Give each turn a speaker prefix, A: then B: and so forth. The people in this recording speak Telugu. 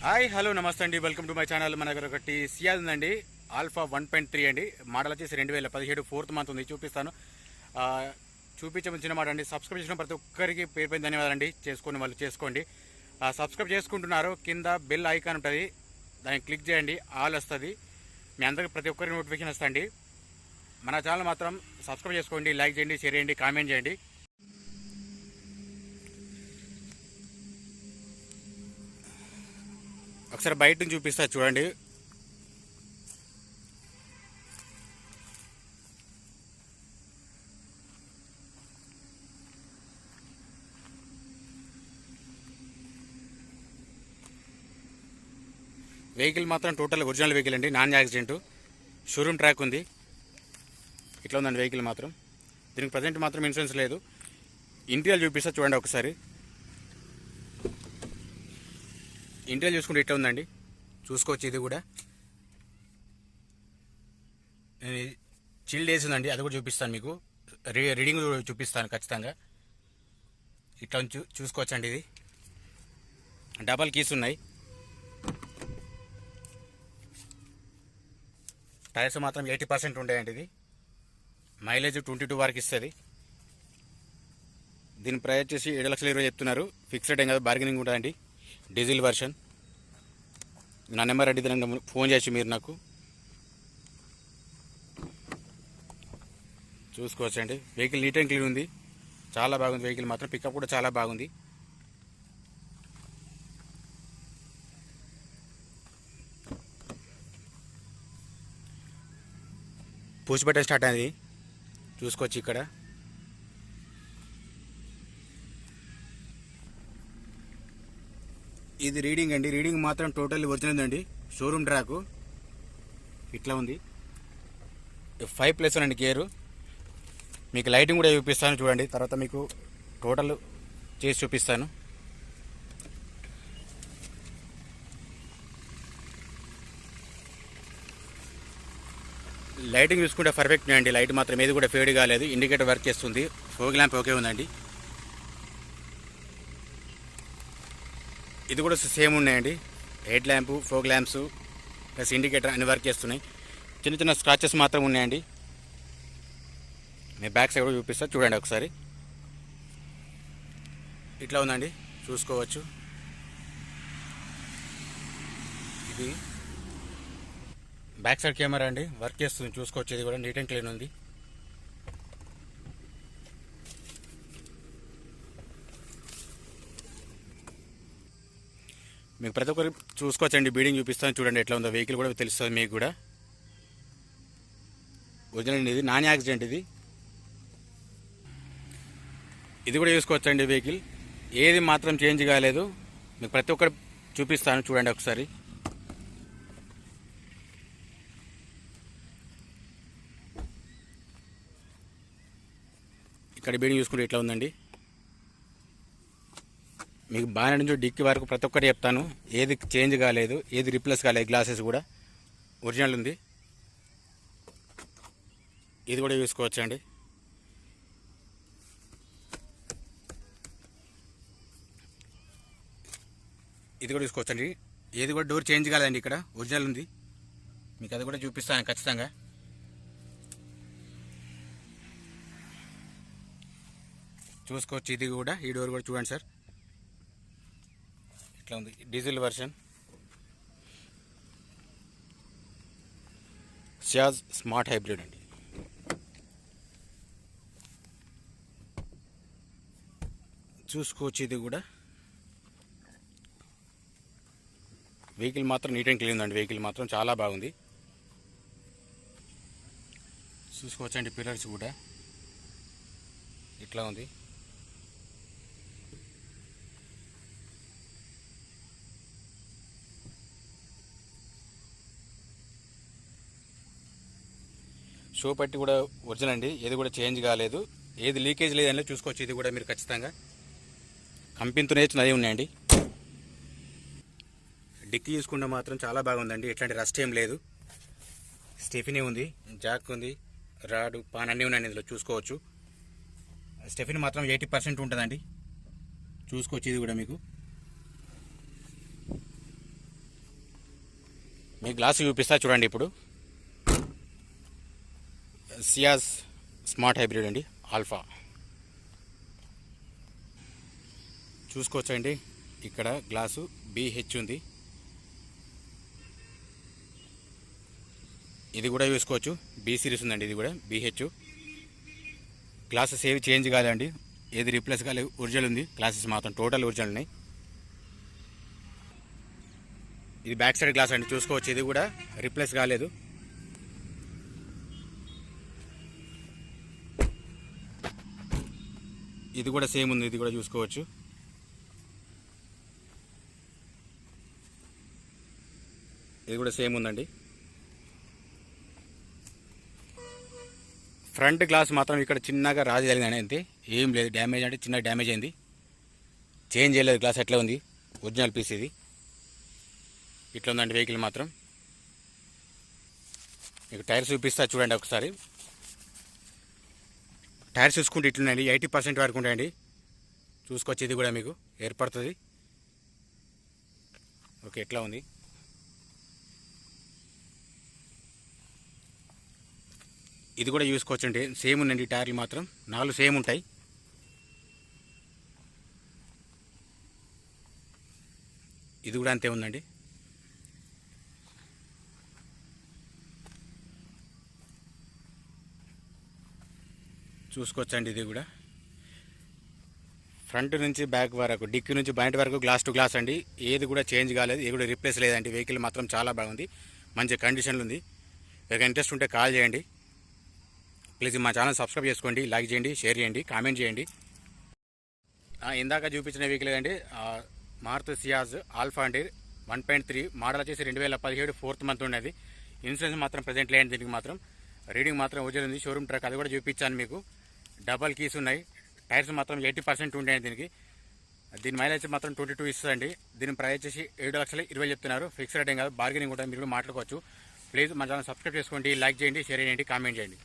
A: హాయ్ హలో నమస్తే అండి, వెల్కమ్ టు మై ఛానల్. మన దగ్గర ఒకటి సియాజ్ ఉందండి, ఆల్ఫా 1.3 అండి. మోడల్ వచ్చేసి 2017 4th మంత్ ఉంది. చూపిస్తాను. చూపించే చిన్న మాట అండి. సబ్స్క్రైబ్ చేసిన ప్రతి ఒక్కరికి పేరు పైన ధన్యవాదాలు అండి. చేసుకుని వాళ్ళు చేసుకోండి. సబ్స్క్రైబ్ చేసుకుంటున్నారు, కింద బెల్ ఐకాన్ ఉంటుంది, దాన్ని క్లిక్ చేయండి, ఆల్ వస్తుంది. మీ అందరికి ప్రతి ఒక్కరికి నోటిఫికేషన్ వస్తుంది. మన ఛానల్ మాత్రం సబ్స్క్రైబ్ చేసుకోండి, లైక్ చేయండి, షేర్ చేయండి, కామెంట్ చేయండి. ఒకసారి బయట నుంచి చూపిస్తా చూడండి. వెహికల్ మాత్రం టోటల్ ఒరిజినల్ వెహికల్ అండి, నాన్ యాక్సిడెంట్, షోరూమ్ ట్రాక్ ఉంది. ఇట్లా ఉందండి వెహికల్ మాత్రం. దీనికి ప్రజెంట్ మాత్రం ఇన్సూరెన్స్ లేదు. ఇంటీరియర్ చూపిస్తా చూడండి ఒకసారి. ఇంటీరియర్ చూసుకుంటే ఇట్లా ఉందండి, చూసుకోవచ్చు. ఇది కూడా చిల్డ్ వేసి ఉందండి, అది కూడా చూపిస్తాను మీకు. రీడింగ్ చూపిస్తాను ఖచ్చితంగా. ఇట్లా చూసుకోవచ్చండి. ఇది డబల్ కీస్ ఉన్నాయి. టైర్స్ మాత్రం 80% ఉంటాయండి. ఇది మైలేజ్ 22 వరకు ఇస్తుంది. దీని ప్రైస్ వచ్చేసి 7,20,000 చెప్తున్నారు. ఫిక్స్డ్ ఏం కాదు, బార్గెనింగ్ ఉంటుందండి. Diesel version. నా నెంబర్ అడిగితే ఫోన్ చేసి మీరు నాకు చూసుకోవచ్చండి. వెహికల్ నీట్ అండ్ క్లీన్ ఉంది, చాలా బాగుంది. వెహికల్ మాత్రం పికప్ కూడా చాలా బాగుంది. పుష్ బటన్ స్టార్ట్ అయింది, చూసుకోవచ్చు ఇక్కడ. ఇది రీడింగ్ అండి, రీడింగ్ మాత్రం టోటల్లీ ఒరిజినల్ అండి. షోరూమ్ ట్రాక్ ఇట్లా ఉంది. 5+ అండి గేరు. మీకు లైటింగ్ కూడా చూపిస్తాను చూడండి, తర్వాత మీకు టోటల్ చేసి చూపిస్తాను. లైటింగ్ చూసుకుంటే పర్ఫెక్ట్ అండి. లైట్ మాత్రం ఏది కూడా ఫేడ్ కాలేదు. ఇండికేటర్ వర్క్ చేస్తుంది. ఫోగ్ ల్యాంప్ ఓకే ఉందండి. ఇది కూడా సేమ్ ఉన్నాయండి. Head lamp, fog lamps plus indicator అన్ని వర్క్ చేస్తున్నాయి. చిన్న చిన్న స్క్రాచెస్ మాత్రం ఉన్నాయండి. మీ బ్యాక్ సైడ్ కూడా చూపిస్తా చూడండి ఒకసారి. ఇట్లా ఉందండి, చూసుకోవచ్చు. ఇది బ్యాక్ సైడ్ కెమెరా అండి, వర్క్ చేస్తుంది, చూసుకోవచ్చు. ఇది కూడా నీట్ అండ్ క్లీన్ ఉంది. మీకు ప్రతి ఒక్కరు చూసుకోవచ్చండి. బీడింగ్ చూపిస్తాను చూడండి ఎట్లా ఉందో. వెహికల్ కూడా తెలుస్తుంది మీకు కూడా. ఒరిజినల్ ఇది, నాన్ యాక్సిడెంట్. ఇది కూడా చూసుకోవచ్చండి. వెహికల్ ఏది మాత్రం చేంజ్ కాలేదు. మీకు ప్రతి ఒక్కరు చూపిస్తాను చూడండి ఒకసారి. ఇక్కడ బీడింగ్ చూసుకుంటే ఇట్లా ఉందండి. మీకు బాగా నుంచి డిక్కి వరకు ప్రతి ఒక్కటి చెప్తాను. ఏది చేంజ్ కాలేదు, ఏది రిప్లేస్ కాలేదు. గ్లాసెస్ కూడా ఒరిజినల్ ఉంది. ఇది కూడా చూసుకోవచ్చండి. ఇది కూడా చూసుకోవచ్చండి. ఏది కూడా డోర్ చేంజ్ కాలేదండి, ఇక్కడ ఒరిజినల్ ఉంది. మీకు అది కూడా చూపిస్తాను ఖచ్చితంగా. చూసుకోవచ్చు. ఇది కూడా, ఈ డోర్ కూడా చూడండి సార్, ఇట్లా ఉంది. Diesel version, Ciaz smart hybrid అండి. చూసుకోవచ్చు. ఇది కూడా వెహికల్ మాత్రం నీట్ అండ్ క్లీన్ ఉందండి. వెహికల్ మాత్రం చాలా బాగుంది, చూసుకోవచ్చండి. పిల్లర్స్ కూడా ఇట్లా ఉంది. షో పట్టి కూడా ఒరిజినల్ అండి, ఏది కూడా చేంజ్ కాలేదు, ఏది లీకేజ్ లేదని చూసుకోవచ్చు. ఇది కూడా మీరు ఖచ్చితంగా కంపెనీతో నేర్చుకుని అదే ఉన్నాయండి. డిక్కీ చూసుకుంటే మాత్రం చాలా బాగుందండి, ఎట్లాంటి రస్ట్ ఏం లేదు. స్టెఫినీ ఉంది, జాక్ ఉంది, రాడు, పాన్ అన్నీ ఉన్నాయండి ఇందులో, చూసుకోవచ్చు. స్టెఫినీ మాత్రం 80% ఉంటుందండి, చూసుకోవచ్చు. ఇది కూడా మీకు మీ గ్లాస్ చూపిస్తా చూడండి. ఇప్పుడు సియాజ్ స్మార్ట్ హైబ్రిడ్ అండి, ఆల్ఫా చూసుకోవచ్చండి. ఇక్కడ గ్లాసు BH ఉంది, ఇది కూడా చూసుకోవచ్చు. B సిరీస్ ఉందండి, ఇది కూడా BH. గ్లాసెస్ ఏవి చేంజ్ కాలేదండి, ఏది రీప్లేస్ కాలేదు, ఒరిజినల్ ఉంది. గ్లాసెస్ మాత్రం టోటల్ ఒరిజినల్ ఉన్నాయి. ఇది బ్యాక్ సైడ్ గ్లాస్ అండి, చూసుకోవచ్చు. ఇది కూడా రీప్లేస్ కాలేదు. ఇది కూడా సేమ్ ఉంది, ఇది కూడా చూసుకోవచ్చు. ఇది కూడా సేమ్ ఉందండి. ఫ్రంట్ గ్లాస్ మాత్రం ఇక్కడ చిన్నగా రాజు జరిగిందండి, అంతే, ఏం లేదు. డ్యామేజ్ అంటే చిన్న డ్యామేజ్ అయింది, చేంజ్ చేయలేదు. గ్లాస్ ఎట్లా ఉంది, ఒరిజినల్ పీస్ ఇది. ఇట్లా ఉందండి వెహికల్ మాత్రం. మీకు టైర్స్ చూపిస్తా చూడండి ఒకసారి. టైర్స్ చూసుకుంటే ఇట్లున్నాయండి, 80% వరకు ఉంటాయండి. చూసుకోవచ్చు, ఇది కూడా మీకు ఏర్పడుతుంది. ఓకే, ఎట్లా ఉంది. ఇది కూడా చూసుకోవచ్చు అండి, సేమ్ ఉందండి. టైర్లు మాత్రం 4 సేమ్ ఉంటాయి. ఇది కూడా అంతే ఉందండి. చూసుకోవచ్చండి. ఇది కూడా ఫ్రంట్ నుంచి బ్యాక్ వరకు, డిక్కీ నుంచి బయట వరకు గ్లాస్ టు గ్లాస్ అండి. ఏది కూడా చేంజ్ కాలేదు, ఏది కూడా రిప్లేస్ లేదండి. వెహికల్ మాత్రం చాలా బాగుంది, మంచి కండిషన్లో ఉంది. మీకు ఇంట్రెస్ట్ ఉంటే కాల్ చేయండి. ప్లీజ్ మా ఛానల్ సబ్స్క్రైబ్ చేసుకోండి, లైక్ చేయండి, షేర్ చేయండి, కామెంట్ చేయండి. ఇందాక చూపించిన వెహికల్ అండి, మారుతి సియాజ్ ఆల్ఫా అండి, 1.3 మోడల్ వచ్చేసి 2017 4th మంత్ ఉండేది. ఇన్సూరెన్స్ మాత్రం ప్రజెంట్ లేని, దీనికి మాత్రం రీడింగ్ మాత్రం ఒరిజినల్ ఉంది. షోరూమ్ ట్రక్, అది కూడా చూపించాను మీకు. డబల్ కీస్ ఉన్నాయి. టైర్స్ మాత్రం 80% ఉంటాయి దీనికి. దీని మైలేజ్ మాత్రం 22 ఇస్తుందండి. దీని ప్రైస్ వచ్చేసి 7,20,000 చెప్తున్నారు. ఫిక్స్ రేట్ ఏం కాదు, బార్గెనింగ్ ఉంటుంది, మీరు కూడా మాట్లాడుకోవచ్చు. ప్లీజ్ మా ఛానల్ సబ్స్క్రైబ్ చేసుకోండి, లైక్ చేయండి, షేర్ చేయండి, కామెంట్ చేయండి.